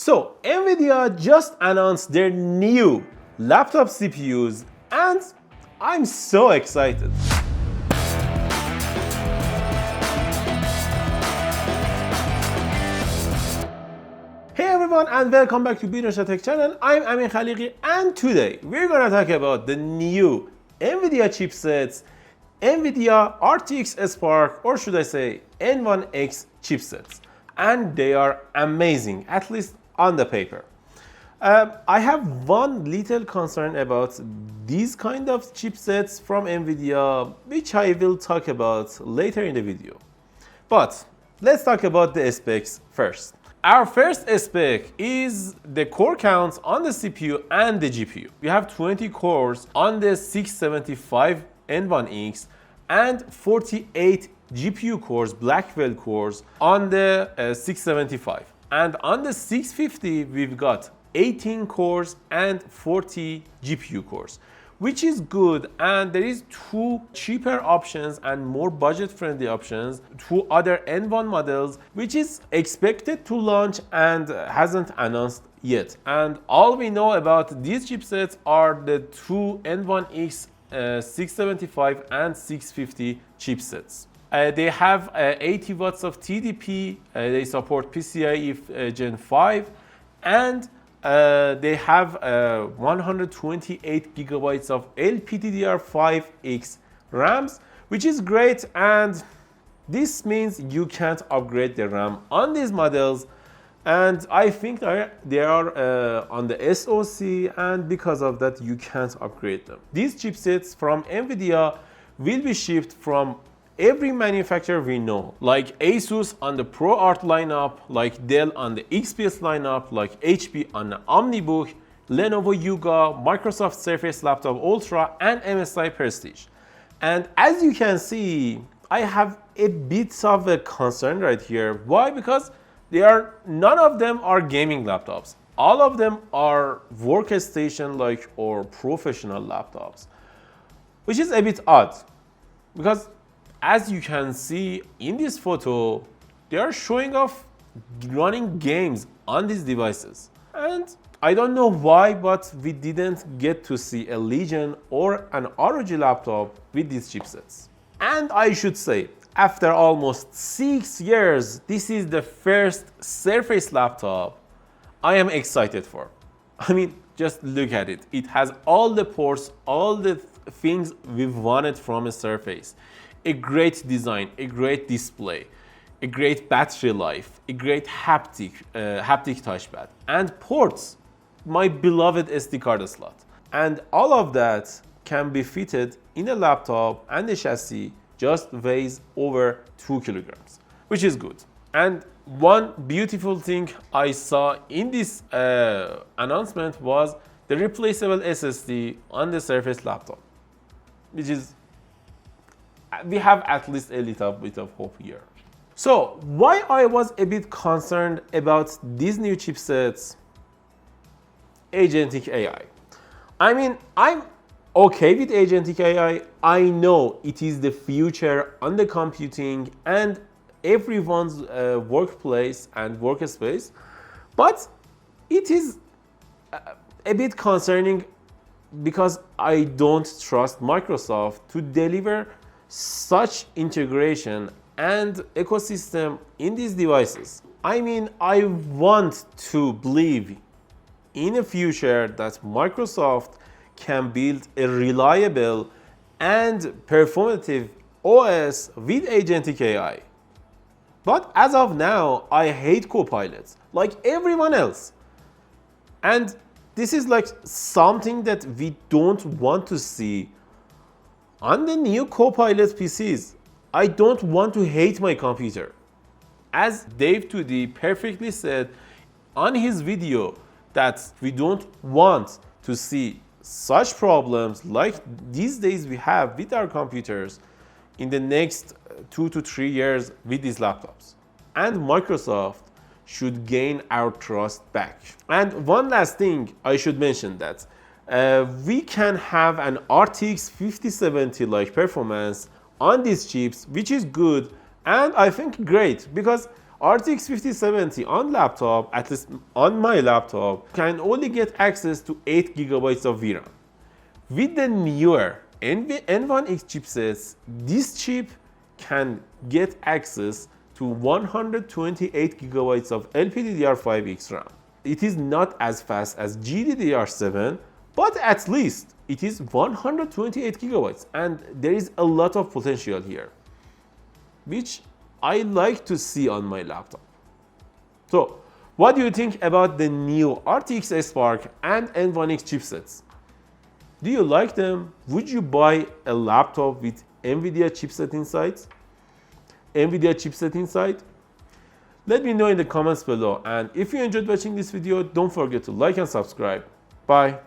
So Nvidia just announced their new laptop CPUs and I'm so excited. Hey everyone and welcome back to Binosha Tech channel. I'm Amin Khaliqi and today we're gonna talk about the new Nvidia chipsets, Nvidia RTX Spark, or should I say N1X chipsets. And they are amazing, at least on the paper. I have one little concern about these kind of chipsets from Nvidia, which I will talk about later in the video. But let's talk about the specs first. Our first spec is the core count on the CPU and the GPU. We have 20 cores on the 675 N1X and 48 GPU cores, Blackwell cores on the 675. And on the 650, we've got 18 cores and 40 GPU cores, which is good. And there is two cheaper options and more budget-friendly options, two other N1 models, which is expected to launch and hasn't announced yet. And all we know about these chipsets are the two N1X 675 and 650 chipsets. They have 80 watts of TDP, they support PCIe Gen 5, and they have 128 gigabytes of LPDDR5X RAMs, which is great, and this means you can't upgrade the RAM on these models. And I think they are on the SoC, and because of that, you can't upgrade them. These chipsets from Nvidia will be shipped from every manufacturer we know, like Asus on the ProArt lineup, like Dell on the XPS lineup, like HP on the OmniBook, Lenovo Yuga, Microsoft Surface Laptop Ultra, and MSI Prestige. And as you can see, I have a bit of a concern right here. Why? Because none of them are gaming laptops. All of them are workstation like or professional laptops, which is a bit odd because as you can see in this photo, they are showing off running games on these devices. And I don't know why, but we didn't get to see a Legion or an ROG laptop with these chipsets. And I should say, after almost 6 years, this is the first Surface laptop I am excited for. I mean, just look at it. It has all the ports, all the things we've wanted from a Surface. A great design, a great display, a great battery life, a great haptic touchpad, and ports, my beloved SD card slot. And all of that can be fitted in a laptop, and the chassis just weighs over 2 kilograms, which is good. And one beautiful thing I saw in this announcement was the replaceable SSD on the Surface laptop, which is, we have at least a little bit of hope here. So why I was a bit concerned about these new chipsets? Agentic AI. I mean, I'm okay with agentic AI. I know it is the future on the computing and everyone's workplace and workspace, but it is a bit concerning because I don't trust Microsoft to deliver such integration and ecosystem in these devices. I mean, I want to believe in a future that Microsoft can build a reliable and performative OS with agentic AI. But as of now, I hate copilots like everyone else. And this is like something that we don't want to see on the new Copilot PCs. I don't want to hate my computer. As Dave 2D perfectly said on his video, that we don't want to see such problems like these days we have with our computers in the next 2 to 3 years with these laptops. And Microsoft should gain our trust back. And one last thing I should mention, that we can have an RTX 5070 like performance on these chips, which is good and I think great, because RTX 5070 on laptop, at least on my laptop, can only get access to 8 gigabytes of VRAM. With the newer N1X chipsets, this chip can get access to 128 gigabytes of LPDDR5X RAM. It is not as fast as GDDR7, but at least it is 128 gigabytes, and there is a lot of potential here, which I like to see on my laptop. So, what do you think about the new RTX Spark and N1X chipsets? Do you like them? Would you buy a laptop with Nvidia chipset inside? Let me know in the comments below, and if you enjoyed watching this video, don't forget to like and subscribe. Bye.